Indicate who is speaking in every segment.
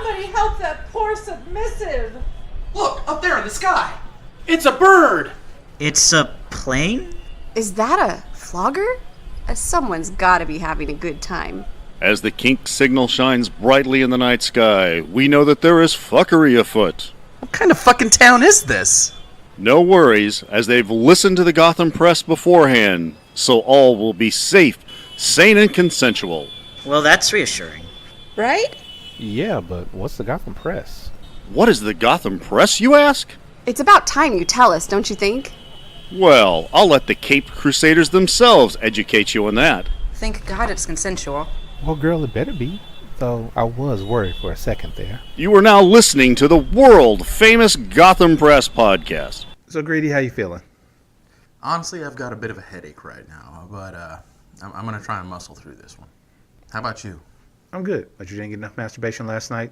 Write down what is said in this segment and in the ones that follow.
Speaker 1: Somebody help that poor submissive!
Speaker 2: Look, up there in the sky!
Speaker 3: It's a bird!
Speaker 4: It's a plane?
Speaker 5: Is that a flogger? Someone's gotta be having a good time.
Speaker 6: As the kink signal shines brightly in the night sky, we know that there is fuckery afoot.
Speaker 2: What kind of fucking town is this?
Speaker 6: No worries, as they've listened to the Gotham Press beforehand, so all will be safe, sane, and consensual.
Speaker 4: Well, that's reassuring.
Speaker 5: Right?
Speaker 7: Yeah, but what's the Gotham Press?
Speaker 6: What is the Gotham Press, you ask?
Speaker 5: It's about time you tell us, don't you think?
Speaker 6: Well, I'll let the Caped Crusaders themselves educate you on that.
Speaker 8: Thank God it's consensual.
Speaker 7: Well, girl, it better be. Though I was worried for a second there.
Speaker 6: You are now listening to the world-famous Gotham Press Podcast.
Speaker 9: So, Greedy, how you feeling?
Speaker 2: Honestly, I've got a bit of a headache right now, but I'm going to try and muscle through this one. How about you?
Speaker 9: I'm good. But you didn't get enough masturbation last night?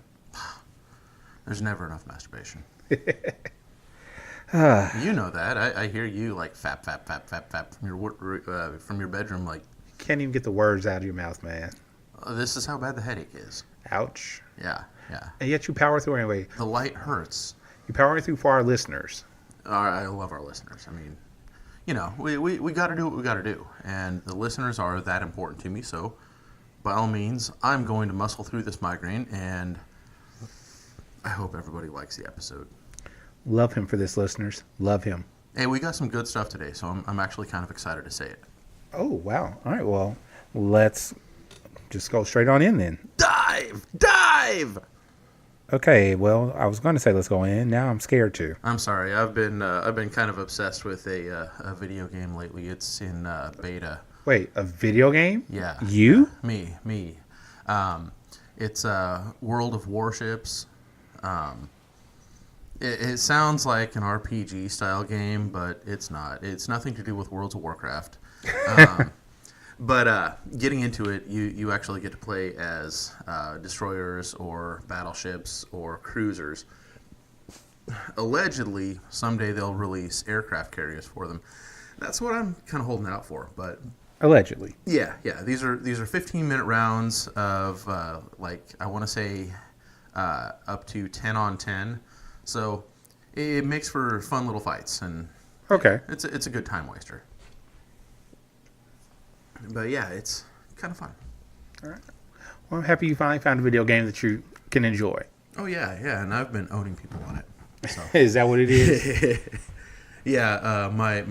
Speaker 2: There's never enough masturbation. You know that. I hear you like fap from your bedroom. Like,
Speaker 9: Can't even get the words out of your mouth, man.
Speaker 2: This is how bad the headache is.
Speaker 9: Ouch.
Speaker 2: Yeah.
Speaker 9: And yet you power through anyway.
Speaker 2: The light hurts.
Speaker 9: You power through for our listeners.
Speaker 2: I love our listeners. I mean, you know, we got to do what we got to do, and the listeners are that important to me. So, by all means, I'm going to muscle through this migraine, and I hope everybody likes the episode.
Speaker 9: Love him for this, listeners. Love him.
Speaker 2: Hey, we got some good stuff today, so I'm actually kind of excited to say it.
Speaker 9: Oh, wow. All right, well, let's just go straight on in then.
Speaker 2: Dive!
Speaker 9: Okay, well, I was going to say let's go in. Now I'm scared to.
Speaker 2: I'm sorry. I've been kind of obsessed with a video game lately. It's in beta.
Speaker 9: Wait, a video game?
Speaker 2: Yeah.
Speaker 9: You?
Speaker 2: Me. It's World of Warships. It sounds like an RPG style game, but it's not. It's nothing to do with World of Warcraft. But getting into it, you actually get to play as destroyers or battleships or cruisers. Allegedly, someday they'll release aircraft carriers for them. That's what I'm kind of holding out for. But
Speaker 9: allegedly,
Speaker 2: yeah. These are 15-minute rounds of I want to say up to 10 on 10. So it makes for fun little fights, and
Speaker 9: okay,
Speaker 2: it's a good time waster. But yeah, it's kind of fun.
Speaker 9: All right. Well, I'm happy you finally found a video game that you can enjoy.
Speaker 2: Oh yeah, and I've been owning people on it. So.
Speaker 9: Is that what it is?
Speaker 2: Yeah, my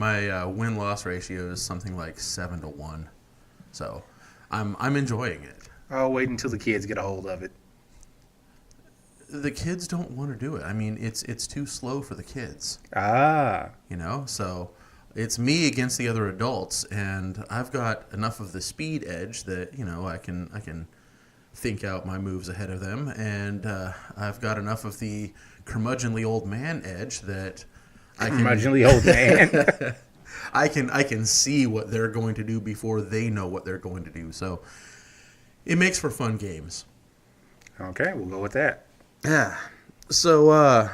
Speaker 2: win-loss ratio is something like 7-1. So I'm enjoying it.
Speaker 9: I'll wait until the kids get a hold of it.
Speaker 2: The kids don't want to do it. I mean, it's too slow for the kids.
Speaker 9: Ah.
Speaker 2: You know, so it's me against the other adults, and I've got enough of the speed edge that, you know, I can think out my moves ahead of them, and I've got enough of the curmudgeonly old man edge that I can
Speaker 9: curmudgeonly old man.
Speaker 2: I can see what they're going to do before they know what they're going to do. So it makes for fun games.
Speaker 9: Okay, we'll go with that.
Speaker 2: Yeah. So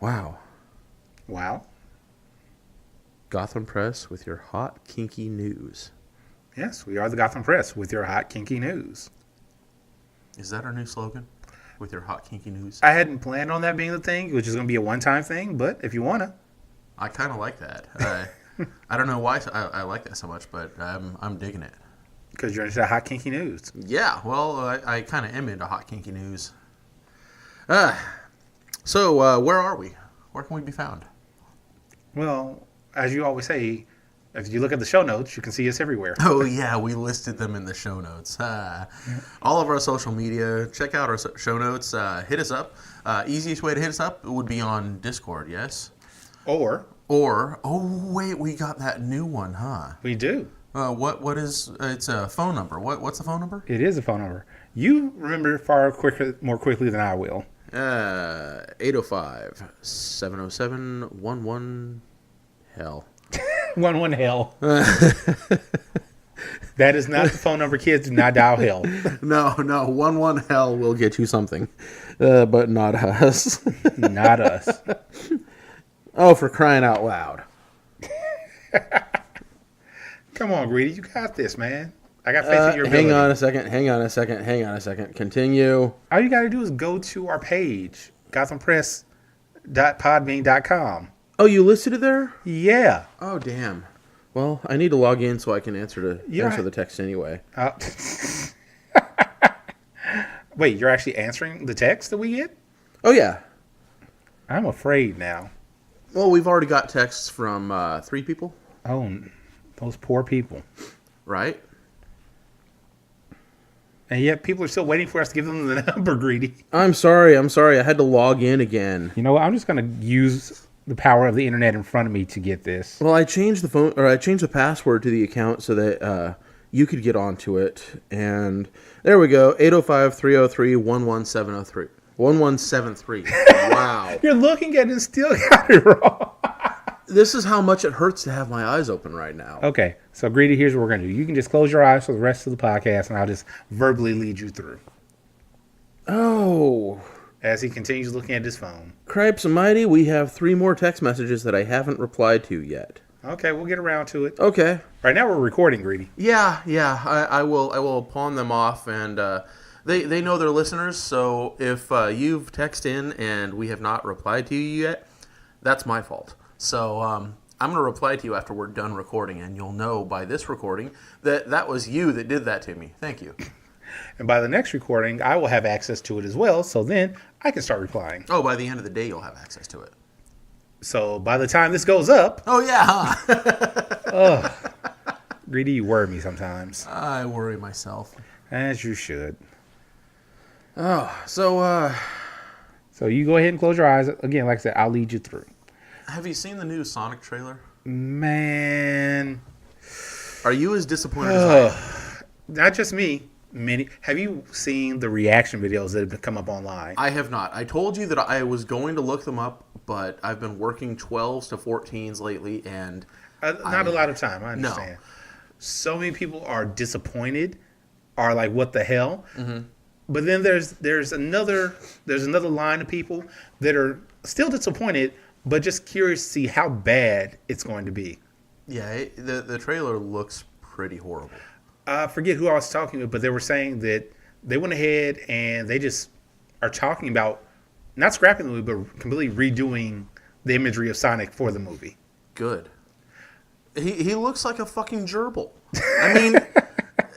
Speaker 2: wow. Gotham Press with your hot, kinky news.
Speaker 9: Yes, we are the Gotham Press with your hot, kinky news.
Speaker 2: Is that our new slogan? With your hot, kinky news?
Speaker 9: I hadn't planned on that being the thing, which is going to be a one-time thing, but if you want to.
Speaker 2: I kind of like that. I don't know why I like that so much, but I'm digging it.
Speaker 9: Because you're into hot, kinky news.
Speaker 2: Yeah, well, I kind of am into hot, kinky news. So where are we? Where can we be found?
Speaker 9: Well, as you always say, if you look at the show notes, you can see us everywhere.
Speaker 2: Oh, yeah, we listed them in the show notes. All of our social media, check out our show notes. Hit us up. Easiest way to hit us up would be on Discord, yes?
Speaker 9: Or,
Speaker 2: oh, wait, we got that new one, huh?
Speaker 9: We do.
Speaker 2: What is, it's a phone number. What's the phone number?
Speaker 9: It is a phone number. You remember more quickly than I will.
Speaker 2: 805-707-11 hell.
Speaker 9: 11 hell. That is not the phone number, kids. Do not dial hell.
Speaker 2: No. 11 hell will get you something. But not us.
Speaker 9: Not us.
Speaker 2: Oh, for crying out loud.
Speaker 9: Come on, Greedy. You got this, man. I got faith in your ability.
Speaker 2: Hang on a second. Continue.
Speaker 9: All you got to do is go to our page, gothampress.podbean.com.
Speaker 2: Oh, you listed it there?
Speaker 9: Yeah.
Speaker 2: Oh, damn. Well, I need to log in so I can answer the text anyway.
Speaker 9: Wait, you're actually answering the text that we get?
Speaker 2: Oh, yeah.
Speaker 9: I'm afraid now.
Speaker 2: Well, we've already got texts from 3 people.
Speaker 9: Oh, those poor people.
Speaker 2: Right?
Speaker 9: And yet people are still waiting for us to give them the number, Greedy.
Speaker 2: I'm sorry. I had to log in again.
Speaker 9: You know what? I'm just going to use the power of the internet in front of me to get this.
Speaker 2: Well, I changed the password to the account so that you could get onto it. And there we go. 805-303-11703. 1173. Wow.
Speaker 9: You're looking at it and still got it wrong.
Speaker 2: This is how much it hurts to have my eyes open right now.
Speaker 9: Okay, so Greedy, here's what we're going to do. You can just close your eyes for the rest of the podcast, and I'll just verbally lead you through.
Speaker 2: Oh.
Speaker 9: As he continues looking at his phone.
Speaker 2: Cripes almighty, we have 3 more text messages that I haven't replied to yet.
Speaker 9: Okay, we'll get around to it.
Speaker 2: Okay.
Speaker 9: Right now we're recording, Greedy.
Speaker 2: Yeah. I will pawn them off, and they know they're listeners, so if you've texted in and we have not replied to you yet, that's my fault. So I'm going to reply to you after we're done recording, and you'll know by this recording that was you that did that to me. Thank you.
Speaker 9: And by the next recording, I will have access to it as well, so then I can start replying.
Speaker 2: Oh, by the end of the day, you'll have access to it.
Speaker 9: So by the time this goes up...
Speaker 2: Oh, yeah, huh?
Speaker 9: Greedy, you worry me sometimes.
Speaker 2: I worry myself.
Speaker 9: As you should.
Speaker 2: Oh, so...
Speaker 9: So you go ahead and close your eyes. Again, like I said, I'll lead you through.
Speaker 2: Have you seen the new Sonic trailer?
Speaker 9: Man.
Speaker 2: Are you as disappointed as I am?
Speaker 9: Not just me. Have you seen the reaction videos that have come up online?
Speaker 2: I have not. I told you that I was going to look them up, but I've been working 12s to 14s lately, and...
Speaker 9: not a lot of time, I understand. No. So many people are disappointed, are like, what the hell? Mm-hmm. But then there's another line of people that are still disappointed, but just curious to see how bad it's going to be.
Speaker 2: Yeah, the trailer looks pretty horrible.
Speaker 9: I forget who I was talking with, but they were saying that they went ahead and they just are talking about not scrapping the movie, but completely redoing the imagery of Sonic for the movie.
Speaker 2: Good. He looks like a fucking gerbil. I mean,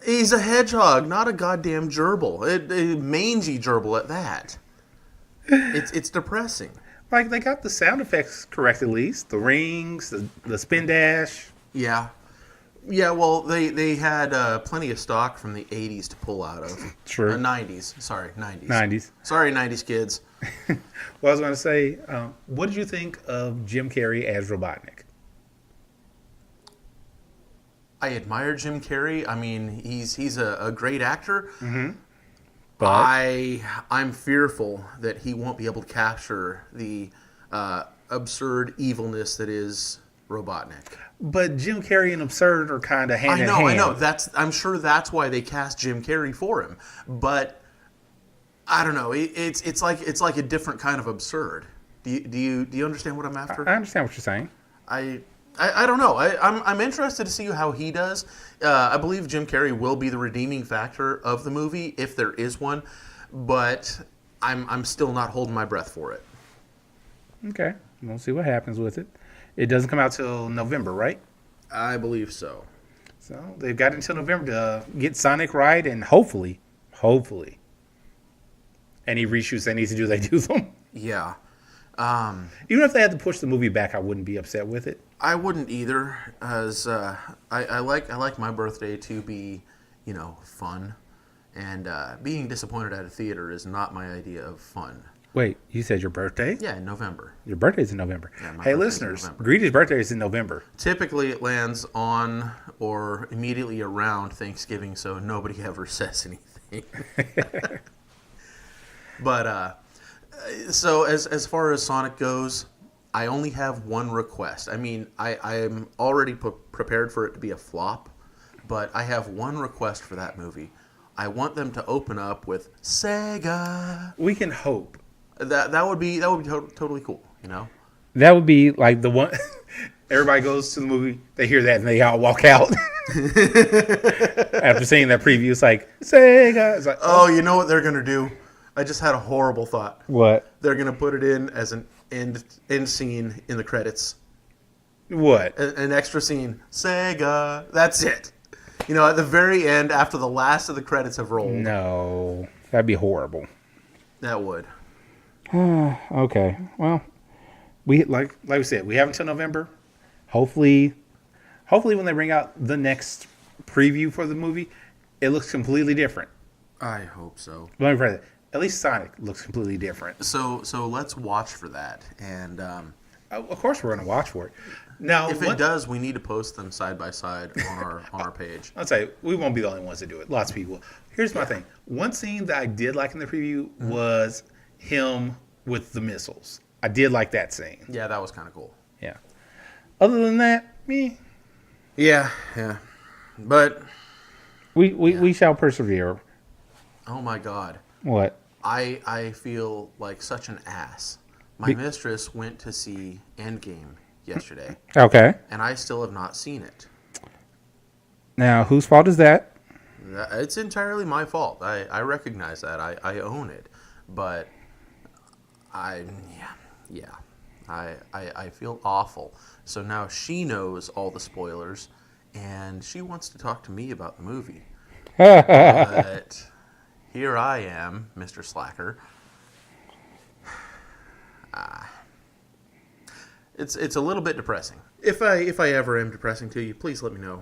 Speaker 2: he's a hedgehog, not a goddamn gerbil. A mangy gerbil at that. It's depressing.
Speaker 9: Like, they got the sound effects correct at least. The rings, the spin dash.
Speaker 2: Yeah. Yeah, well, they had plenty of stock from the 80s to pull out of.
Speaker 9: True.
Speaker 2: 90s. Sorry, 90s.
Speaker 9: 90s.
Speaker 2: Sorry, 90s kids.
Speaker 9: Well, I was going to say, what did you think of Jim Carrey as Robotnik?
Speaker 2: I admire Jim Carrey. I mean, he's a great actor. Mm-hmm.
Speaker 9: But
Speaker 2: I'm fearful that he won't be able to capture the absurd evilness that is Robotnik.
Speaker 9: But Jim Carrey and absurd are kind of hand in hand.
Speaker 2: I know. I'm sure that's why they cast Jim Carrey for him. But I don't know. It's like a different kind of absurd. Do you understand what I'm after?
Speaker 9: I understand what you're saying.
Speaker 2: I don't know. I'm interested to see how he does. I believe Jim Carrey will be the redeeming factor of the movie, if there is one. But I'm still not holding my breath for it.
Speaker 9: Okay. We'll see what happens with it. It doesn't come out till November, right?
Speaker 2: I believe so.
Speaker 9: So they've got until November to get Sonic right, and hopefully, any reshoots they need to do, they do them.
Speaker 2: Yeah.
Speaker 9: Even if they had to push the movie back, I wouldn't be upset with it.
Speaker 2: I wouldn't either, as I like my birthday to be, fun, and being disappointed at a theater is not my idea of fun.
Speaker 9: Wait, you said your birthday?
Speaker 2: Yeah, in November.
Speaker 9: Your birthday's in November.
Speaker 2: Yeah,
Speaker 9: hey, listeners, Greedy's birthday is in November.
Speaker 2: Typically, it lands on or immediately around Thanksgiving, so nobody ever says anything. But so as far as Sonic goes, I only have one request. I mean, I am already prepared for it to be a flop, but I have one request for that movie. I want them to open up with Sega.
Speaker 9: We can hope.
Speaker 2: That would be totally cool,
Speaker 9: That would be like the one. Everybody goes to the movie. They hear that and they all walk out. After seeing that preview, it's like, Sega. It's like,
Speaker 2: Oh, you know what they're going to do? I just had a horrible thought.
Speaker 9: what?
Speaker 2: They're going to put it in as an end scene in the credits.
Speaker 9: What?
Speaker 2: An extra scene. Sega. That's it. You know, at the very end, after the last of the credits have rolled.
Speaker 9: No, that'd be horrible.
Speaker 2: That would.
Speaker 9: Okay, well, we like we said, we have until November. Hopefully, when they bring out the next preview for the movie, it looks completely different.
Speaker 2: I hope so.
Speaker 9: Let me pray that. At least Sonic looks completely different.
Speaker 2: So let's watch for that. And
Speaker 9: Of course, we're going to watch for it. Now,
Speaker 2: if it does, we need to post them side by side on our page.
Speaker 9: I'll tell you, we won't be the only ones to do it. Lots of people. Here's my thing. One scene that I did like in the preview was him with the missiles. I did like that scene.
Speaker 2: Yeah, that was kind of cool.
Speaker 9: Yeah. Other than that, me.
Speaker 2: Yeah. But
Speaker 9: We shall persevere.
Speaker 2: oh my God,
Speaker 9: What?
Speaker 2: I feel like such an ass. My mistress went to see Endgame yesterday,
Speaker 9: Okay.
Speaker 2: and I still have not seen it.
Speaker 9: Now, whose fault is that?
Speaker 2: It's entirely my fault. I recognize that. I own it. But I feel awful. So now she knows all the spoilers, and she wants to talk to me about the movie. But here I am, Mr. Slacker. It's a little bit depressing. If I ever am depressing to you, please let me know.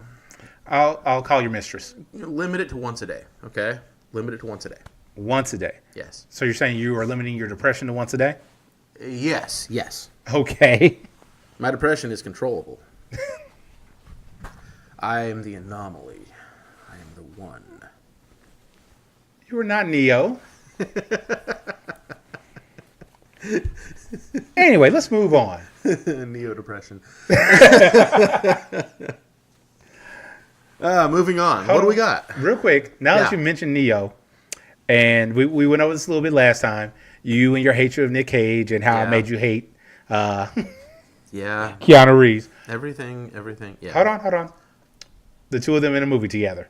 Speaker 9: I'll call your mistress.
Speaker 2: Limit it to once a day, okay? Limit it to once a day.
Speaker 9: Once a day.
Speaker 2: Yes.
Speaker 9: So you're saying you are limiting your depression to once a day?
Speaker 2: Yes.
Speaker 9: Okay.
Speaker 2: My depression is controllable. I am the anomaly. I am the one.
Speaker 9: You are not Neo. Anyway, let's move on.
Speaker 2: Neo depression. Moving on. What do we got?
Speaker 9: Real quick, now that you mentioned Neo, and we went over this a little bit last time, you and your hatred of Nick Cage and how I made you hate
Speaker 2: Yeah.
Speaker 9: Keanu Reeves.
Speaker 2: Everything. Yeah.
Speaker 9: Hold on. The two of them in a movie together.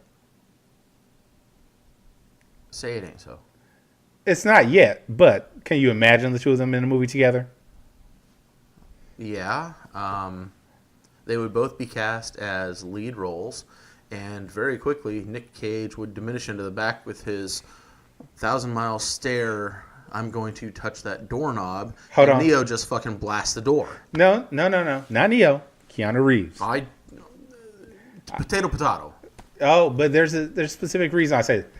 Speaker 2: Say it ain't so.
Speaker 9: It's not yet, but can you imagine the two of them in a movie together?
Speaker 2: Yeah. They would both be cast as lead roles, and very quickly Nick Cage would diminish into the back with his 1,000-mile stare. I'm going to touch that doorknob.
Speaker 9: Hold on.
Speaker 2: Neo just fucking blasts the door.
Speaker 9: No. Not Neo. Keanu Reeves.
Speaker 2: Potato.
Speaker 9: Oh, but there's a specific reason I say it.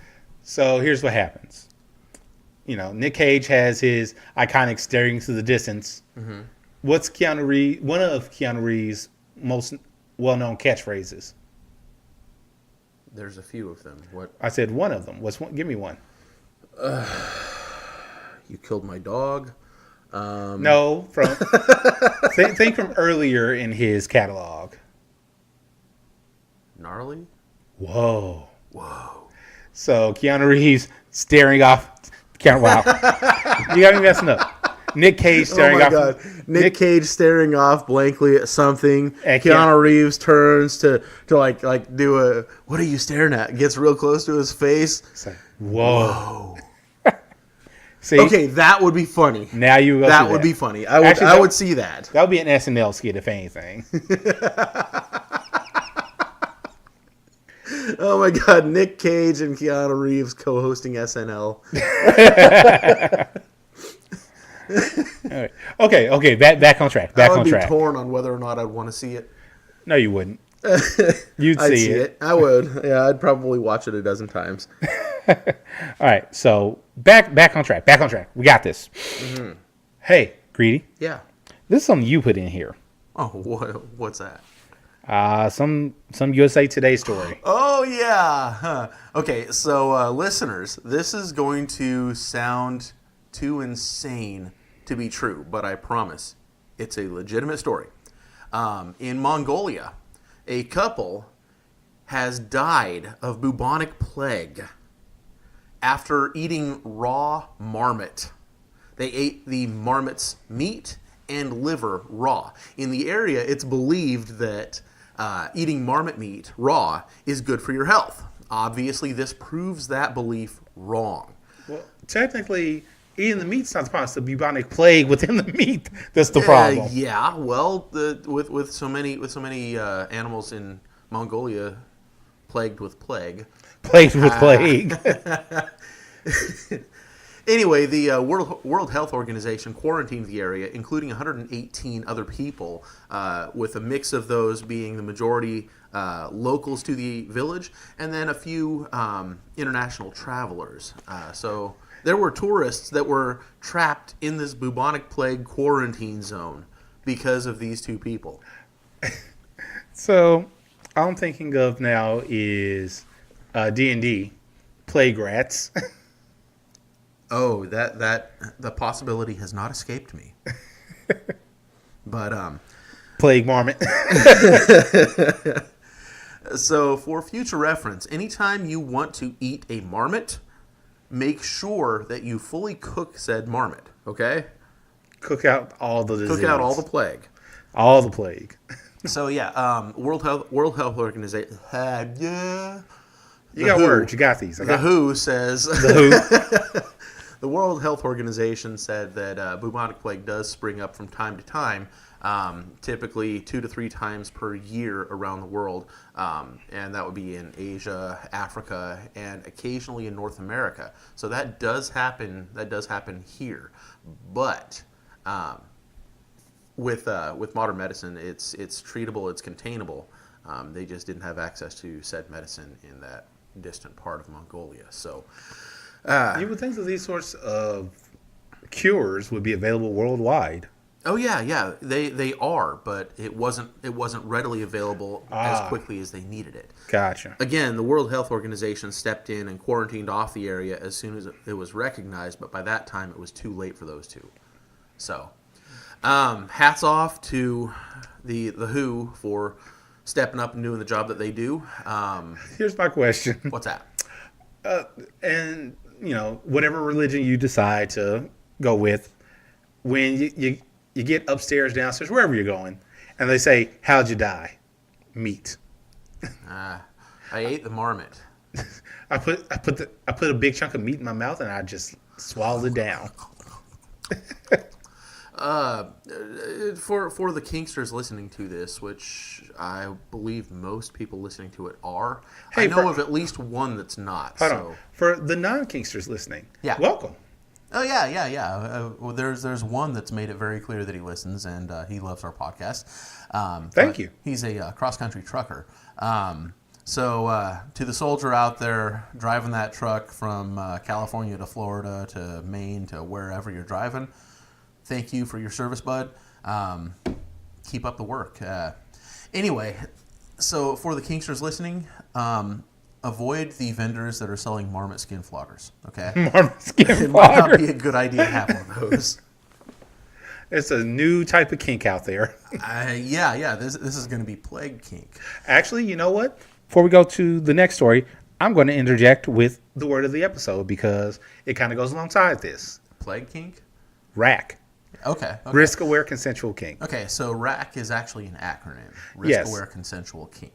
Speaker 9: So here's what happens. You know, Nick Cage has his iconic staring into the distance. Mm-hmm. What's one of Keanu Reeves' most well-known catchphrases?
Speaker 2: There's a few of them. What?
Speaker 9: I said one of them. What's one? Give me one.
Speaker 2: You killed my dog.
Speaker 9: No, from think from earlier in his catalog.
Speaker 2: Gnarly?
Speaker 9: Whoa. So Keanu Reeves staring off. Wow. You got me messing up. Nick Cage staring off.
Speaker 2: Oh my God. Nick Cage staring off blankly at something.
Speaker 9: At
Speaker 2: Keanu Reeves turns to like do a, what are you staring at? Gets real close to his face.
Speaker 9: It's like, whoa. See?
Speaker 2: Okay, that would be funny.
Speaker 9: Now you go.
Speaker 2: That would be funny. I would see that.
Speaker 9: That would be an SNL skit, if anything.
Speaker 2: Oh my God, Nick Cage and Keanu Reeves co-hosting SNL.
Speaker 9: Okay. Back on track.
Speaker 2: I would be torn on whether or not I'd want to see it.
Speaker 9: No, you wouldn't. You'd
Speaker 2: I'd
Speaker 9: see it.
Speaker 2: I would. Yeah, I'd probably watch it a dozen times.
Speaker 9: All right, so back on track. We got this. Mm-hmm. Hey, Greedy.
Speaker 2: Yeah.
Speaker 9: This is something you put in here.
Speaker 2: Oh, what's that?
Speaker 9: Some USA Today story.
Speaker 2: Oh yeah. Huh. Okay, so listeners, this is going to sound too insane to be true, but I promise it's a legitimate story. In Mongolia, a couple has died of bubonic plague after eating raw marmot. They ate the marmot's meat and liver raw. In the area, it's believed that eating marmot meat raw is good for your health. Obviously, this proves that belief wrong.
Speaker 9: Well, technically, eating the meat's not the problem. It's the bubonic plague within the meat that's the problem.
Speaker 2: Yeah, well, with so many animals in Mongolia plagued with plague.
Speaker 9: Plagued with plague.
Speaker 2: Anyway, the World Health Organization quarantined the area, including 118 other people, with a mix of those being the majority locals to the village, and then a few international travelers. So there were tourists that were trapped in this bubonic plague quarantine zone because of these two people.
Speaker 9: So all I'm thinking of now is D&D, plague rats.
Speaker 2: Oh, that the possibility has not escaped me. But
Speaker 9: Plague marmot.
Speaker 2: So for future reference, anytime you want to eat a marmot, make sure that you fully cook said marmot, okay?
Speaker 9: Cook out all the disease.
Speaker 2: Cook out all the plague.
Speaker 9: All the plague.
Speaker 2: So yeah, World Health Organization.
Speaker 9: You got words. You got these.
Speaker 2: The WHO says
Speaker 9: The who?
Speaker 2: the World Health Organization said that bubonic plague does spring up from time to time, typically 2 to 3 times per year around the world, and that would be in Asia, Africa, and occasionally in North America. So that does happen. That does happen here, but with modern medicine, it's treatable, it's containable. They just didn't have access to said medicine in that distant part of Mongolia. So
Speaker 9: You would think that these sorts of cures would be available worldwide.
Speaker 2: oh yeah, they are, but it wasn't readily available as quickly as they needed it.
Speaker 9: Gotcha.
Speaker 2: Again, the World Health Organization stepped in and quarantined off the area as soon as it was recognized, but by that time it was too late for those two. So, hats off to the WHO for stepping up and doing the job that they do.
Speaker 9: Here's my question.
Speaker 2: What's that?
Speaker 9: And, you know, whatever religion you decide to go with, when you get upstairs, downstairs, wherever you're going, and they say, how'd you die? Meat.
Speaker 2: I ate the marmot.
Speaker 9: I put a big chunk of meat in my mouth and I just swallowed it down.
Speaker 2: For the Kinksters listening to this, which I believe most people listening to it are,
Speaker 9: Hey,
Speaker 2: I know of at least one that's not.
Speaker 9: Hold on. For the non-Kinksters listening,
Speaker 2: Yeah.
Speaker 9: welcome.
Speaker 2: Oh yeah. Well, there's one that's made it very clear that he listens and he loves our podcast.
Speaker 9: Thank you.
Speaker 2: He's a cross-country trucker. So to the soldier out there driving that truck from California to Florida to Maine to wherever you're driving, thank you for your service, bud. Keep up the work. Anyway, so for the Kinksters listening, avoid the vendors that are selling marmot skin floggers, okay?
Speaker 9: Marmot skin
Speaker 2: It might not
Speaker 9: flogger.
Speaker 2: be a good idea to have one of those.
Speaker 9: It's a new type of kink out there.
Speaker 2: Yeah, this is going to be plague kink.
Speaker 9: Actually, you know what? Before we go to the next story, I'm going to interject with the word of the episode because it kind of goes alongside this.
Speaker 2: Plague kink?
Speaker 9: RAC.
Speaker 2: Okay.
Speaker 9: Risk-aware consensual kink.
Speaker 2: Okay, so RAC is actually an acronym.
Speaker 9: Yes.
Speaker 2: Risk-aware consensual kink.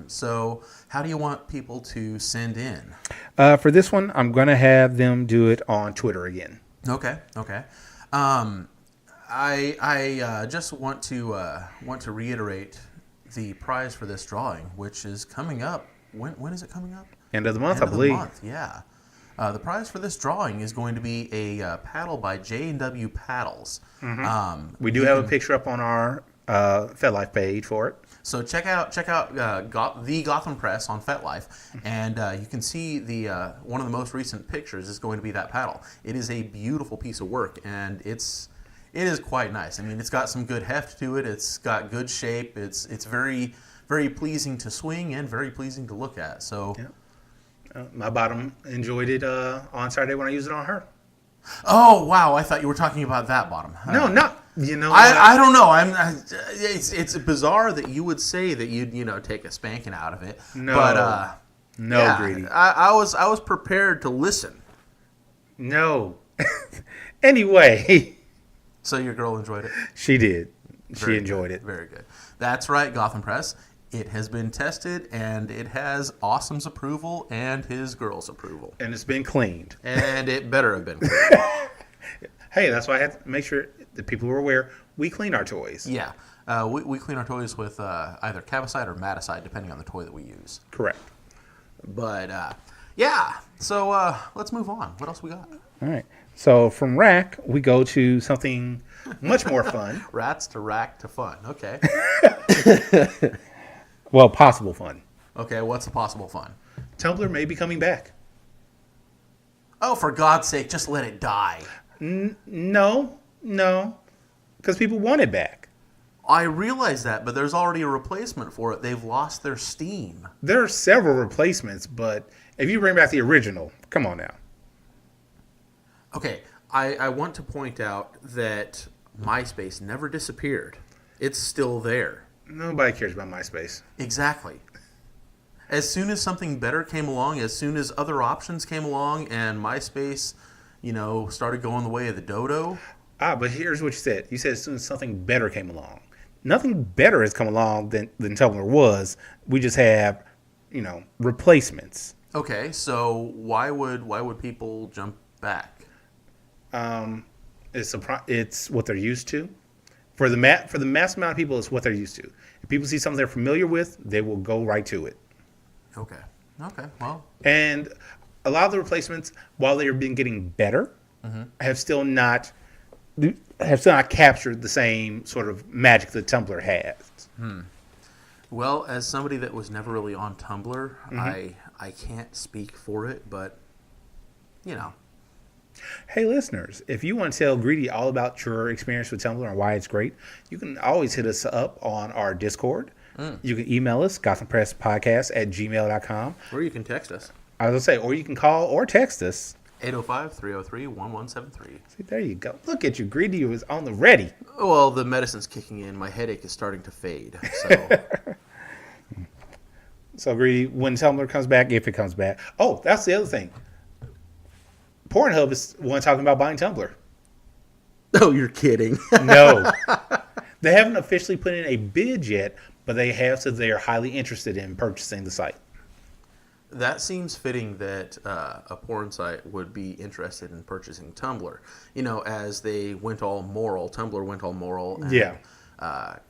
Speaker 2: So how do you want people to send in?
Speaker 9: For this one, I'm going to have them do it on Twitter again.
Speaker 2: Okay. I just want to reiterate the prize for this drawing, which is coming up. When is it coming up?
Speaker 9: End of the month,
Speaker 2: End
Speaker 9: I
Speaker 2: of the
Speaker 9: believe.
Speaker 2: month, yeah. The prize for this drawing is going to be a paddle by J&W Paddles.
Speaker 9: We do have a picture up on our FetLife page for it.
Speaker 2: So check out the Gotham Press on FetLife, and you can see the one of the most recent pictures is going to be that paddle. It is a beautiful piece of work, and it is quite nice. I mean, it's got some good heft to it. It's got good shape. It's very, very pleasing to swing and very pleasing to look at. So,
Speaker 9: My bottom enjoyed it on Saturday when I used it on her.
Speaker 2: oh wow! I thought you were talking about that bottom.
Speaker 9: No, not. You know,
Speaker 2: I don't know. It's bizarre that you would say that you'd take a spanking out of it.
Speaker 9: No.
Speaker 2: But
Speaker 9: no,
Speaker 2: yeah,
Speaker 9: Greedy.
Speaker 2: I was prepared to listen.
Speaker 9: No. Anyway,
Speaker 2: So your girl enjoyed it?
Speaker 9: She did.
Speaker 2: Very
Speaker 9: She enjoyed
Speaker 2: good.
Speaker 9: it.
Speaker 2: Very good. That's right, Gotham Press. It has been tested, and it has Awesome's approval and his girl's approval.
Speaker 9: And it's been cleaned.
Speaker 2: And it better have been cleaned.
Speaker 9: Hey, that's why I have to make sure that people were aware we clean our toys.
Speaker 2: Yeah. We clean our toys with either Cavicide or Maticide, depending on the toy that we use.
Speaker 9: Correct.
Speaker 2: But, yeah. So, let's move on. What else we got?
Speaker 9: All right. So from rack, we go to something much more fun.
Speaker 2: Rats to rack to fun. Okay.
Speaker 9: Well, possible fun.
Speaker 2: Okay, what's the possible fun?
Speaker 9: Tumblr may be coming back.
Speaker 2: Oh, for God's sake, just let it die.
Speaker 9: No. Because people want it back.
Speaker 2: I realize that, but there's already a replacement for it. They've lost their steam.
Speaker 9: There are several replacements, but if you bring back the original, come on now.
Speaker 2: Okay, I want to point out that MySpace never disappeared. It's still there.
Speaker 9: Nobody cares about MySpace.
Speaker 2: Exactly. As soon as something better came along, as soon as other options came along, and MySpace, started going the way of the dodo.
Speaker 9: But here's what you said. You said as soon as something better came along. Nothing better has come along than Tumblr was. We just have, replacements.
Speaker 2: Okay, so why would people jump back?
Speaker 9: It's what they're used to. For the mass amount of people, it's what they're used to. If people see something they're familiar with, they will go right to it.
Speaker 2: Okay, well.
Speaker 9: And a lot of the replacements, while they've been getting better, have still not captured the same sort of magic that Tumblr has.
Speaker 2: Well, as somebody that was never really on Tumblr, I can't speak for it, but,
Speaker 9: Hey, listeners, if you want to tell Greedy all about your experience with Tumblr and why it's great, you can always hit us up on our Discord. You can email us, gothampresspodcast@gmail.com.
Speaker 2: Or you can text us.
Speaker 9: I was going to say, or you can call or text us.
Speaker 2: 805-303-1173.
Speaker 9: See, there you go. Look at you. Greedy was on the ready.
Speaker 2: Well, the medicine's kicking in. My headache is starting to fade. So,
Speaker 9: So, Greedy, when Tumblr comes back, if it comes back. Oh, that's the other thing. Pornhub is one talking about buying Tumblr.
Speaker 2: oh, you're kidding.
Speaker 9: No. They haven't officially put in a bid yet, but they have said they are highly interested in purchasing the site.
Speaker 2: That seems fitting that a porn site would be interested in purchasing Tumblr. As they went all moral, Tumblr went all moral and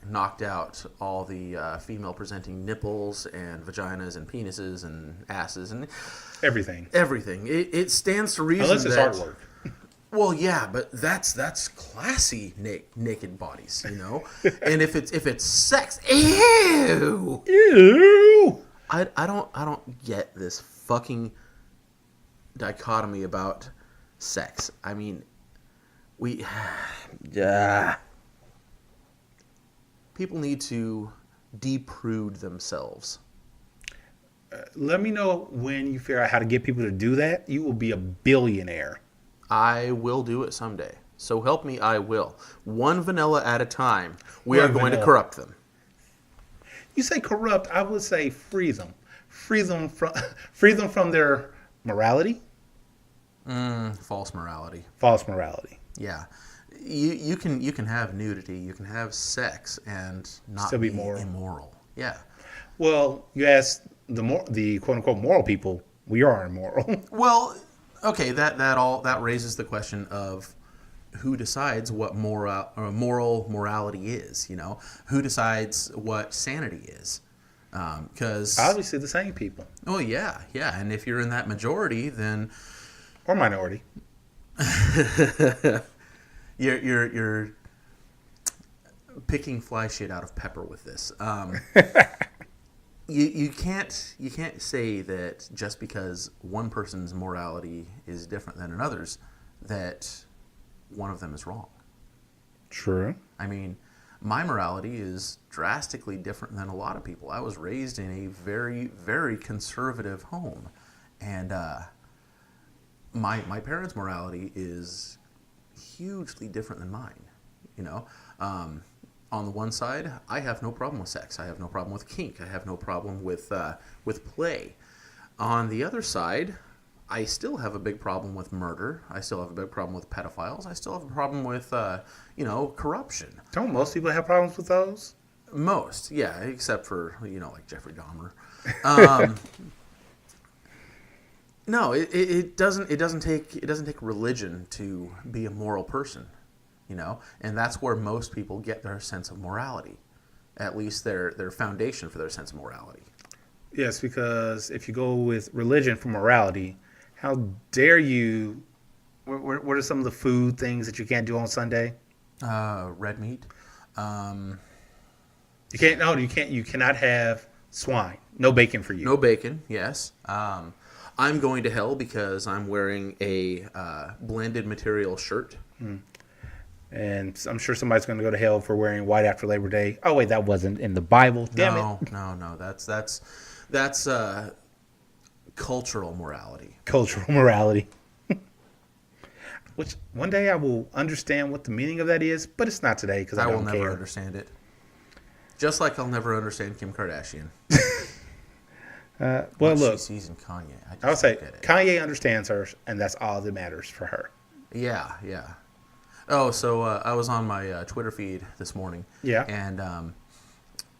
Speaker 2: knocked out all the female-presenting nipples and vaginas and penises and asses and
Speaker 9: Everything.
Speaker 2: It stands to reason
Speaker 9: Unless it's
Speaker 2: that,
Speaker 9: artwork.
Speaker 2: Well, yeah, but that's classy naked bodies, And if it's sex, ew. I don't get this fucking dichotomy about sex. I mean, people need to de-prude themselves.
Speaker 9: Let me know when you figure out how to get people to do that. You will be a billionaire.
Speaker 2: I will do it someday. So help me, I will. One vanilla at a time. We are going to corrupt them.
Speaker 9: You say corrupt, I would say free them. Free them from their morality.
Speaker 2: False morality.
Speaker 9: False morality.
Speaker 2: Yeah. You can have nudity, you can have sex and not
Speaker 9: Still be
Speaker 2: immoral. Yeah.
Speaker 9: Well, you ask the quote unquote moral people, we are immoral.
Speaker 2: Well, okay, that raises the question of who decides what morality is, Who decides what sanity is? Because
Speaker 9: obviously the same people.
Speaker 2: Oh yeah, and if you're in that majority, then
Speaker 9: or minority,
Speaker 2: you're picking fly shit out of pepper with this. You can't say that just because one person's morality is different than another's that one of them is wrong.
Speaker 9: True.
Speaker 2: I mean, my morality is drastically different than a lot of people. I was raised in a very, very conservative home, and my parents' morality is hugely different than mine. On the one side, I have no problem with sex. I have no problem with kink. I have no problem with play. On the other side, I still have a big problem with murder. I still have a big problem with pedophiles. I still have a problem with, corruption.
Speaker 9: Don't most people have problems with those?
Speaker 2: Most, yeah, except for, like Jeffrey Dahmer. No, it doesn't take religion to be a moral person, and that's where most people get their sense of morality, at least their foundation for their sense of morality.
Speaker 9: Yes, because if you go with religion for morality, how dare you? What are some of the food things that you can't do on Sunday?
Speaker 2: Red meat.
Speaker 9: You can't. No, you can't. You cannot have swine. No bacon for you.
Speaker 2: No bacon. Yes. I'm going to hell because I'm wearing a blended material shirt.
Speaker 9: And I'm sure somebody's going to go to hell for wearing white after Labor Day. Oh wait, that wasn't in the Bible. Damn it.
Speaker 2: No. That's cultural morality.
Speaker 9: Cultural morality. Which one day I will understand what the meaning of that is, but it's not today because I
Speaker 2: will
Speaker 9: don't
Speaker 2: never
Speaker 9: care.
Speaker 2: understand it. Just like I'll never understand Kim Kardashian.
Speaker 9: Well,
Speaker 2: what
Speaker 9: look,
Speaker 2: she sees in Kanye.
Speaker 9: I would say Kanye understands her, and that's all that matters for her.
Speaker 2: Yeah. Oh, so I was on my Twitter feed this morning.
Speaker 9: Yeah.
Speaker 2: And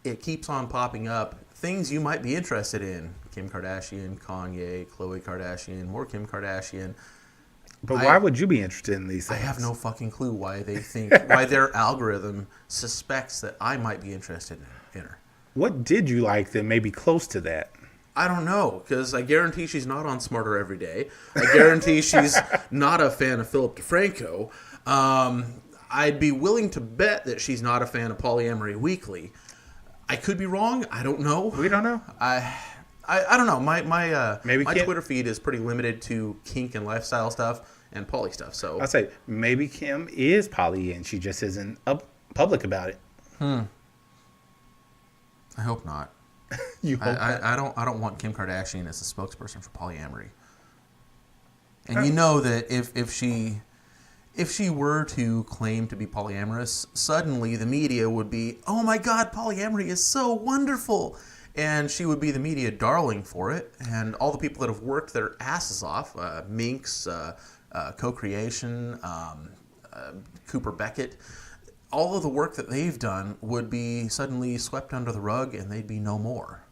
Speaker 2: it keeps on popping up things you might be interested in. Kim Kardashian, Kanye, Khloe Kardashian, more Kim Kardashian.
Speaker 9: But why would you be interested in these things?
Speaker 2: I have no fucking clue why they think, why their algorithm suspects that I might be interested in her.
Speaker 9: What did you like that may be close to that?
Speaker 2: I don't know, because I guarantee she's not on Smarter Every Day. I guarantee she's not a fan of Philip DeFranco. I'd be willing to bet that she's not a fan of Polyamory Weekly. I could be wrong. I don't know.
Speaker 9: We don't know.
Speaker 2: I don't know. My
Speaker 9: Kim,
Speaker 2: Twitter feed is pretty limited to kink and lifestyle stuff and poly stuff. So
Speaker 9: I'd say maybe Kim is poly and she just isn't public about it.
Speaker 2: I hope not.
Speaker 9: You hope not.
Speaker 2: I don't want Kim Kardashian as a spokesperson for polyamory. And you know that if she were to claim to be polyamorous, suddenly the media would be, oh my God, polyamory is so wonderful. And she would be the media darling for it. And all the people that have worked their asses off, Minx, Co-Creation, Cooper Beckett, all of the work that they've done would be suddenly swept under the rug and they'd be no more.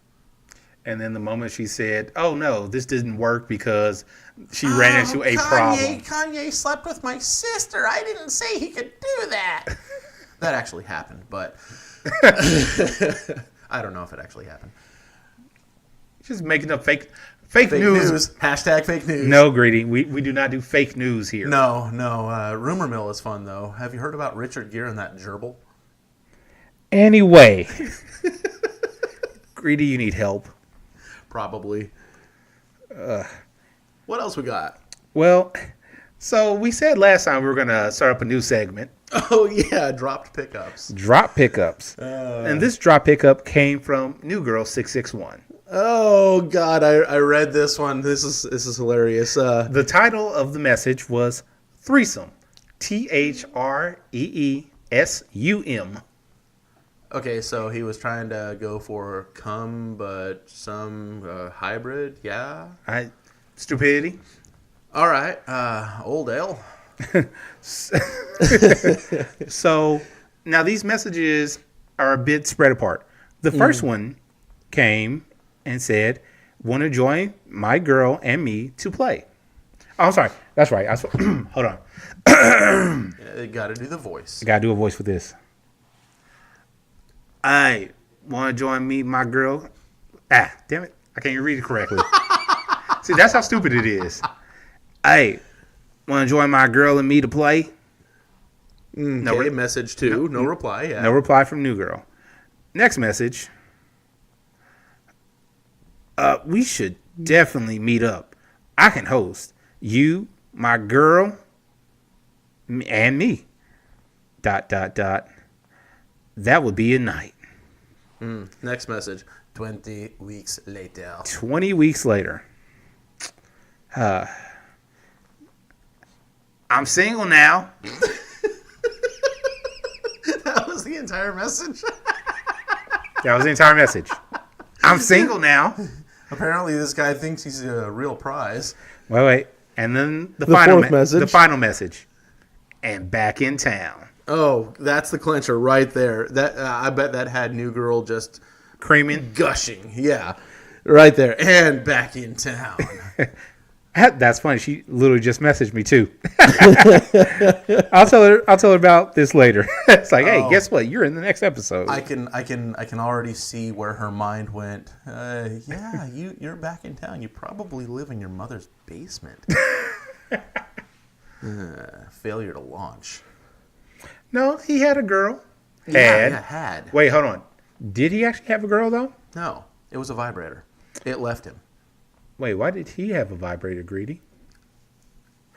Speaker 9: And then the moment she said, oh no, this didn't work because she ran into a problem.
Speaker 2: Kanye slept with my sister. I didn't say he could do that. That actually happened, but I don't know if it actually happened.
Speaker 9: Just making up fake news.
Speaker 2: Hashtag fake news.
Speaker 9: No, Greedy. We do not do fake news here.
Speaker 2: No. Rumor mill is fun, though. Have you heard about Richard Gere and that gerbil?
Speaker 9: Anyway. Greedy, you need help.
Speaker 2: Probably. What else we got?
Speaker 9: Well, so we said last time we were going to start up a new segment.
Speaker 2: Oh, yeah. Dropped pickups.
Speaker 9: Drop pickups. And this drop pickup came from New Girl 661.
Speaker 2: Oh God, I read this one. This is hilarious.
Speaker 9: The title of the message was Threesome. THREESUM.
Speaker 2: Okay, so he was trying to go for cum, but some hybrid. Yeah.
Speaker 9: Stupidity.
Speaker 2: All right. Old L.
Speaker 9: So now these messages are a bit spread apart. The first one came and said, want to join my girl and me to play. Oh, I'm sorry. That's right. Hold on.
Speaker 2: You got to do the voice.
Speaker 9: I got to do a voice with this. I want to join me, my girl. Damn it. I can't even read it correctly. See, that's how stupid it is. Hey, want to join my girl and me to play?
Speaker 2: Okay, message 2. No reply. Yeah.
Speaker 9: No reply from New Girl. Next message. We should definitely meet up. I can host. You, my girl, and me. ... That would be a night.
Speaker 2: Next message. 20 weeks later.
Speaker 9: 20 weeks later. I'm single now.
Speaker 2: That was the entire message.
Speaker 9: That was the entire message. I'm single now.
Speaker 2: Apparently, this guy thinks he's a real prize.
Speaker 9: Wait. And then the final message. And back in town.
Speaker 2: Oh, that's the clincher right there. That I bet that had New Girl just
Speaker 9: Creaming.
Speaker 2: gushing. Yeah, right there. And back in town.
Speaker 9: That's funny. She literally just messaged me too. I'll tell her about this later. It's like, hey, guess what? You're in the next episode.
Speaker 2: I can already see where her mind went. Yeah, you're back in town. You probably live in your mother's basement. Failure to launch.
Speaker 9: No, he had a girl.
Speaker 2: Had.
Speaker 9: Wait, hold on. Did he actually have a girl though?
Speaker 2: No, it was a vibrator. It left him.
Speaker 9: Wait, why did he have a vibrator, Greedy?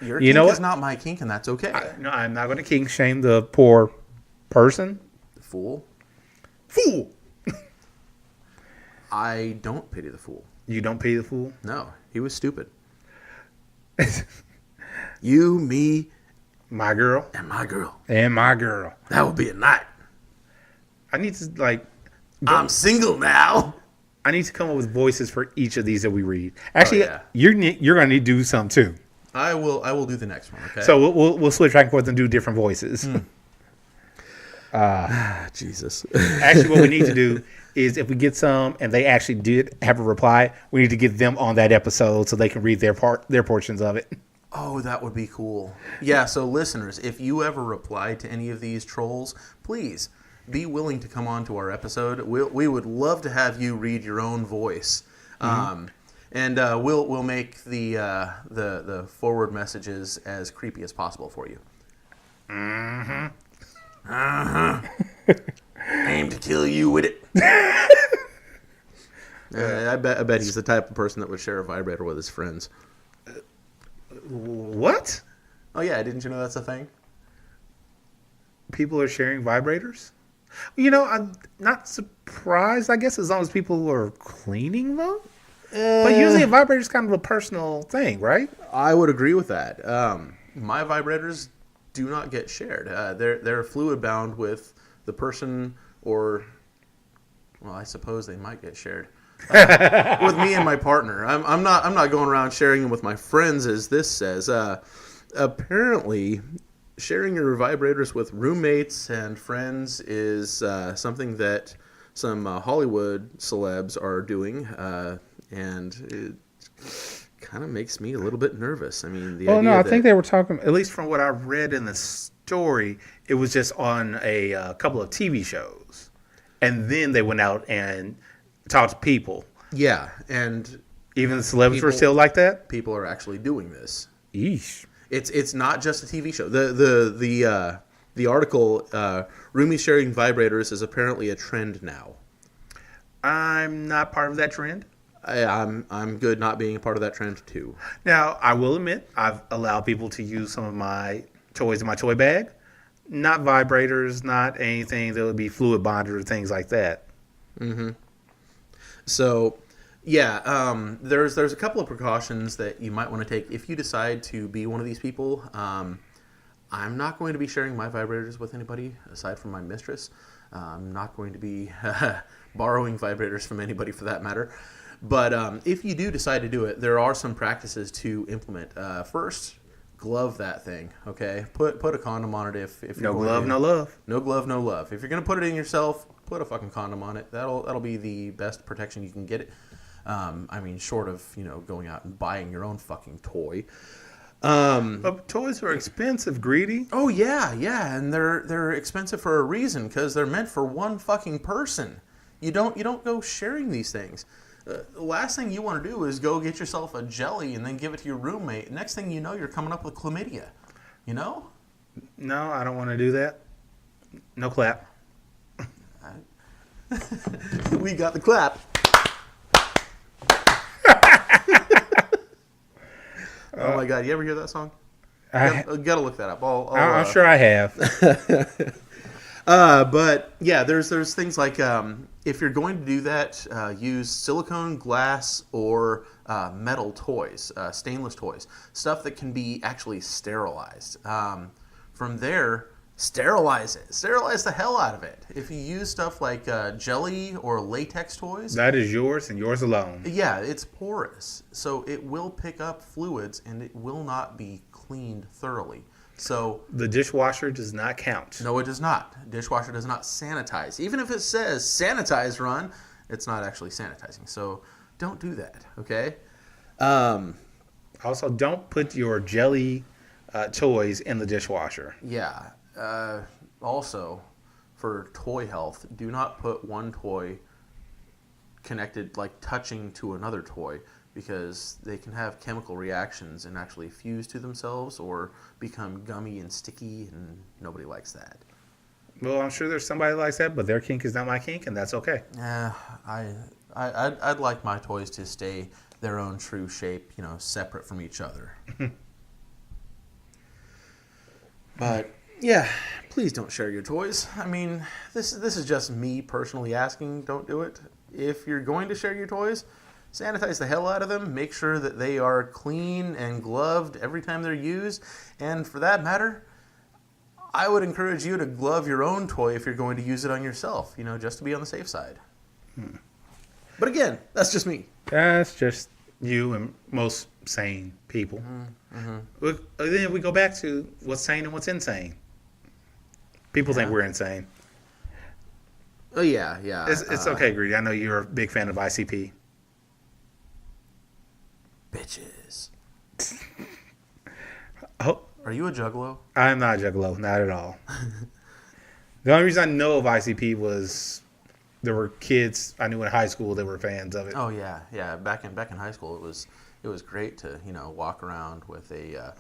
Speaker 2: Your kink is not my kink, and that's okay.
Speaker 9: I'm not going to kink shame the poor person.
Speaker 2: Fool.
Speaker 9: Fool.
Speaker 2: I don't pity the fool.
Speaker 9: You don't pity the fool?
Speaker 2: No, he was stupid. You, me,
Speaker 9: my girl,
Speaker 2: and my girl.
Speaker 9: And my girl.
Speaker 2: That would be a night.
Speaker 9: I need to
Speaker 2: I'm single now.
Speaker 9: I need to come up with voices for each of these that we read. Actually, you're going to need to do some too.
Speaker 2: I will do the next one. Okay.
Speaker 9: So we'll switch back and forth and do different voices.
Speaker 2: Jesus.
Speaker 9: Actually, what we need to do is if we get some and they actually did have a reply, we need to get them on that episode so they can read their portions of it.
Speaker 2: Oh, that would be cool. Yeah. So listeners, if you ever reply to any of these trolls, please be willing to come on to our episode. We would love to have you read your own voice, and we'll make the forward messages as creepy as possible for you. Aim to kill you with it. I bet he's the type of person that would share a vibrator with his friends.
Speaker 9: What?
Speaker 2: Oh yeah, didn't you know that's a thing?
Speaker 9: People are sharing vibrators? You know, I'm not surprised, I guess, as long as people are cleaning them. But usually a vibrator is kind of a personal thing, right?
Speaker 2: I would agree with that. My vibrators do not get shared. They're fluid bound with the person, or, well, I suppose they might get shared with me and my partner. I'm not going around sharing them with my friends, as this says. Apparently, sharing your vibrators with roommates and friends is something that some Hollywood celebs are doing, and it kind of makes me a little bit nervous. I mean,
Speaker 9: I think they were talking, at least from what I read in the story, it was just on a couple of TV shows, and then they went out and talked to people.
Speaker 2: Yeah, and
Speaker 9: even the celebs were still like that.
Speaker 2: People are actually doing this.
Speaker 9: Eesh.
Speaker 2: It's not just a TV show. The article, roomies sharing vibrators is apparently a trend now.
Speaker 9: I'm not part of that trend.
Speaker 2: I'm good not being a part of that trend too.
Speaker 9: Now, I will admit, I've allowed people to use some of my toys in my toy bag. Not vibrators, not anything that would be fluid bonded or things like that.
Speaker 2: Mm-hmm. So, yeah, there's a couple of precautions that you might want to take if you decide to be one of these people. I'm not going to be sharing my vibrators with anybody aside from my mistress. I'm not going to be borrowing vibrators from anybody for that matter. But if you do decide to do it, there are some practices to implement. First, glove that thing, okay? Put a condom on it if you're
Speaker 9: no glove, no love.
Speaker 2: No glove, no love. If you're going to put it in yourself, put a fucking condom on it. That'll be the best protection you can get it. I mean, short of, going out and buying your own fucking toy.
Speaker 9: But toys are expensive, Greedy.
Speaker 2: Oh, yeah, and they're expensive for a reason, because they're meant for one fucking person. You don't go sharing these things. The last thing you want to do is go get yourself a jelly and then give it to your roommate. Next thing you know, you're coming up with chlamydia.
Speaker 9: No, I don't want to do that. No clap.
Speaker 2: We got the clap. Oh my God! You ever hear that song? Gotta look that up.
Speaker 9: I'm sure I have.
Speaker 2: But yeah, there's things like if you're going to do that, use silicone, glass, or metal toys, stainless toys, stuff that can be actually sterilized. From there, sterilize it. Sterilize the hell out of it. If you use stuff like jelly or latex toys,
Speaker 9: That is yours and yours alone.
Speaker 2: yeah, it's porous. So it will pick up fluids and it will not be cleaned thoroughly. So
Speaker 9: The dishwasher does not count.
Speaker 2: no, it does not. Dishwasher does not sanitize. Even if it says sanitize run, it's not actually sanitizing. So don't do that, okay?
Speaker 9: Also, don't put your jelly toys in the dishwasher.
Speaker 2: Yeah. Also, for toy health, do not put one toy connected, like touching to another toy, because they can have chemical reactions and actually fuse to themselves or become gummy and sticky, and nobody likes that.
Speaker 9: Well, I'm sure there's somebody that likes that, but their kink is not my kink, and that's okay.
Speaker 2: I'd like my toys to stay their own true shape, separate from each other. But yeah, please don't share your toys. I mean, this is just me personally asking. Don't do it. If you're going to share your toys, sanitize the hell out of them. Make sure that they are clean and gloved every time they're used. And for that matter, I would encourage you to glove your own toy if you're going to use it on yourself, just to be on the safe side. But again, that's just me.
Speaker 9: That's just you and most sane people. Then we go back to what's sane and what's insane. People think we're insane.
Speaker 2: Oh, yeah.
Speaker 9: It's okay, Greedy. I know you're a big fan of ICP.
Speaker 2: Bitches.
Speaker 9: Oh,
Speaker 2: Are you a juggalo?
Speaker 9: I'm not a juggalo, not at all. The only reason I know of ICP was there were kids I knew in high school that were fans of it.
Speaker 2: Oh yeah. Back in high school, it was great to walk around with a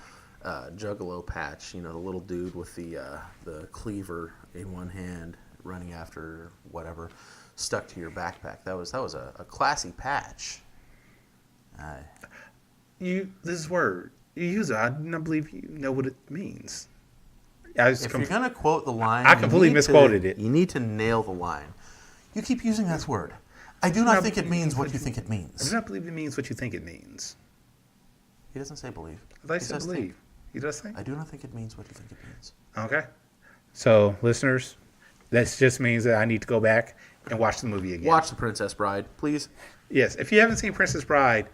Speaker 2: juggalo patch. The little dude with the cleaver in one hand, running after whatever stuck to your backpack. That was a classy patch.
Speaker 9: This word you use it. I do not believe you know what it means.
Speaker 2: If you're gonna quote the line,
Speaker 9: I completely misquoted it.
Speaker 2: You need to nail the line. You keep using that word. I do not think it means what you think it
Speaker 9: I
Speaker 2: means.
Speaker 9: do not believe it means what you think it means.
Speaker 2: He doesn't say believe.
Speaker 9: I thought you
Speaker 2: He
Speaker 9: said
Speaker 2: says
Speaker 9: believe.
Speaker 2: think.
Speaker 9: You just think?
Speaker 2: I do not think it means what you think it means.
Speaker 9: Okay. So, listeners, that just means that I need to go back and watch the movie again.
Speaker 2: Watch The Princess Bride, please.
Speaker 9: Yes. If you haven't seen Princess Bride,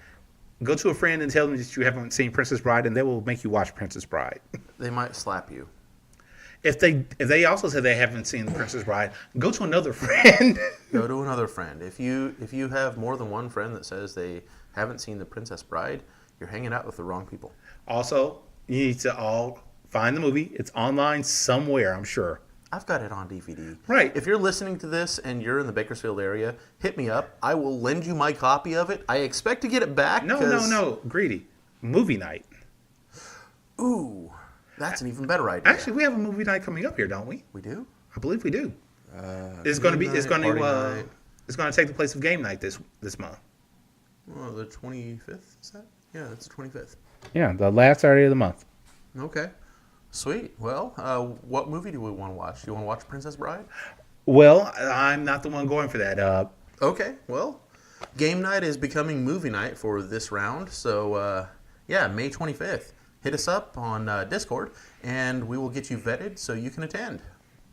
Speaker 9: go to a friend and tell them that you haven't seen Princess Bride, and they will make you watch Princess Bride.
Speaker 2: They might slap you.
Speaker 9: If they also say they haven't seen The Princess Bride, go to another friend.
Speaker 2: Go to another friend. If you have more than one friend that says they haven't seen The Princess Bride, you're hanging out with the wrong people.
Speaker 9: Also, you need to all find the movie. It's online somewhere, I'm sure.
Speaker 2: I've got it on DVD.
Speaker 9: Right.
Speaker 2: If you're listening to this and you're in the Bakersfield area, hit me up. I will lend you my copy of it. I expect to get it back.
Speaker 9: No. Greedy. Movie night.
Speaker 2: Ooh, that's an even better idea.
Speaker 9: Actually, we have a movie night coming up here, don't we?
Speaker 2: We do?
Speaker 9: I believe we do. It's going to take the place of game night this month.
Speaker 2: Oh, the 25th, is that? Yeah, that's the 25th.
Speaker 9: Yeah, the last Saturday of the month.
Speaker 2: Okay. Sweet. Well, what movie do we want to watch? Do you want to watch Princess Bride?
Speaker 9: Well, I'm not the one going for that.
Speaker 2: Okay. Well, game night is becoming movie night for this round. So, May 25th. Hit us up on Discord, and we will get you vetted so you can attend.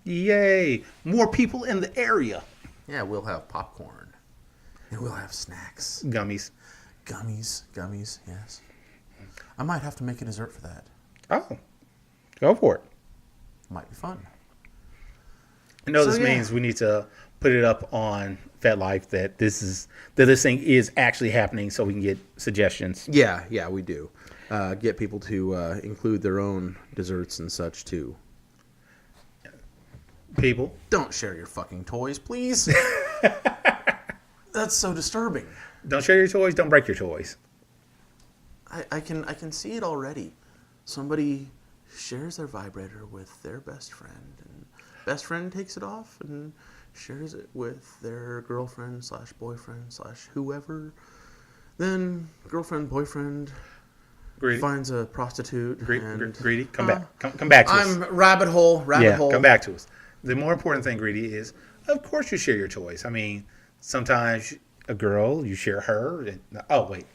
Speaker 9: Yay! More people in the area.
Speaker 2: Yeah, we'll have popcorn. And we'll have snacks.
Speaker 9: Gummies.
Speaker 2: Gummies, yes. I might have to make a dessert for that.
Speaker 9: Oh, go for it.
Speaker 2: Might be fun.
Speaker 9: I know this means we need to put it up on FetLife that this thing is actually happening, so we can get suggestions.
Speaker 2: Yeah, we do. Get people to include their own desserts and such too.
Speaker 9: People,
Speaker 2: don't share your fucking toys, please. That's so disturbing.
Speaker 9: Don't share your toys. Don't break your toys.
Speaker 2: I can see it already. Somebody shares their vibrator with their best friend, and best friend takes it off and shares it with their girlfriend / boyfriend / whoever. Then girlfriend, boyfriend
Speaker 9: Greedy.
Speaker 2: finds a prostitute.
Speaker 9: Greedy, come back. Come back to us.
Speaker 2: I'm rabbit hole.
Speaker 9: Come back to us. The more important thing, Greedy, is of course you share your toys. I mean, sometimes a girl, you share her. And, oh, wait.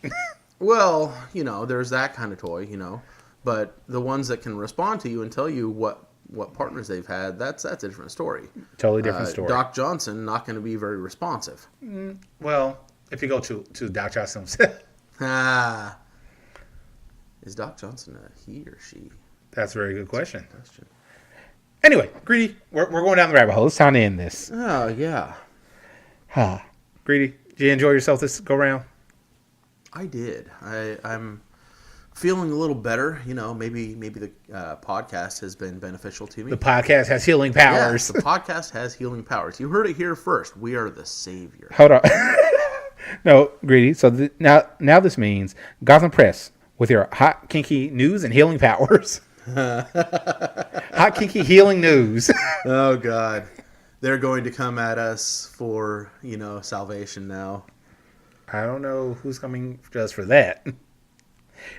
Speaker 2: Well, there's that kind of toy, but the ones that can respond to you and tell you what what partners they've had, that's a different story.
Speaker 9: Totally different story.
Speaker 2: Doc Johnson not going to be very responsive.
Speaker 9: Well, if you go to Doc Johnson himself.
Speaker 2: Is Doc Johnson a he or she?
Speaker 9: That's a very good question. Anyway, Greedy, we're going down the rabbit hole. It's time to end this.
Speaker 2: Oh, yeah.
Speaker 9: Greedy, did you enjoy yourself this go round?
Speaker 2: I did. I'm feeling a little better. You know, maybe the podcast has been beneficial to me.
Speaker 9: The podcast has healing powers.
Speaker 2: Yes, the podcast has healing powers. You heard it here first. We are the savior.
Speaker 9: Hold on. No, Greedy. So now this means Gotham Press with your hot, kinky news and healing powers. Hot, kinky, healing news.
Speaker 2: Oh, God. They're going to come at us for, salvation now.
Speaker 9: I don't know who's coming just for that.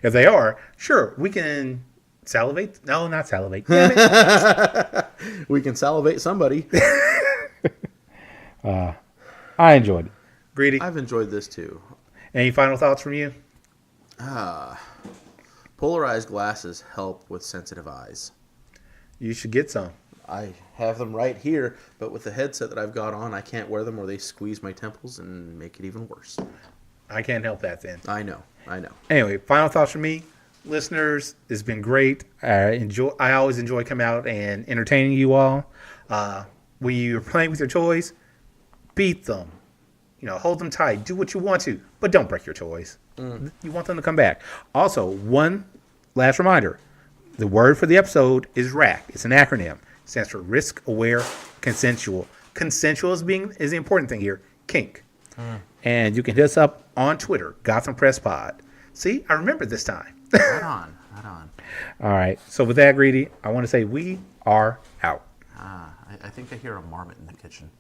Speaker 9: If they are, sure, we can salivate. No, not salivate. Damn it.
Speaker 2: We can salivate somebody.
Speaker 9: I enjoyed it. Greedy,
Speaker 2: I've enjoyed this too.
Speaker 9: any final thoughts from you?
Speaker 2: Polarized glasses help with sensitive eyes.
Speaker 9: You should get some.
Speaker 2: I have them right here, but with the headset that I've got on, I can't wear them or they squeeze my temples and make it even worse.
Speaker 9: I can't help that then.
Speaker 2: I know.
Speaker 9: Anyway, final thoughts from me. Listeners, it's been great. I always enjoy coming out and entertaining you all. When you're playing with your toys, beat them. Hold them tight. Do what you want to, but don't break your toys. You want them to come back. Also, one last reminder. The word for the episode is RAC. It's an acronym. It stands for Risk Aware Consensual. Consensual is the important thing here. Kink. And you can hit us up on Twitter, Gotham Press Pod. See, I remember this time.
Speaker 2: Right on.
Speaker 9: All right. So with that, Greedy, I want to say we are out.
Speaker 2: I think I hear a marmot in the kitchen.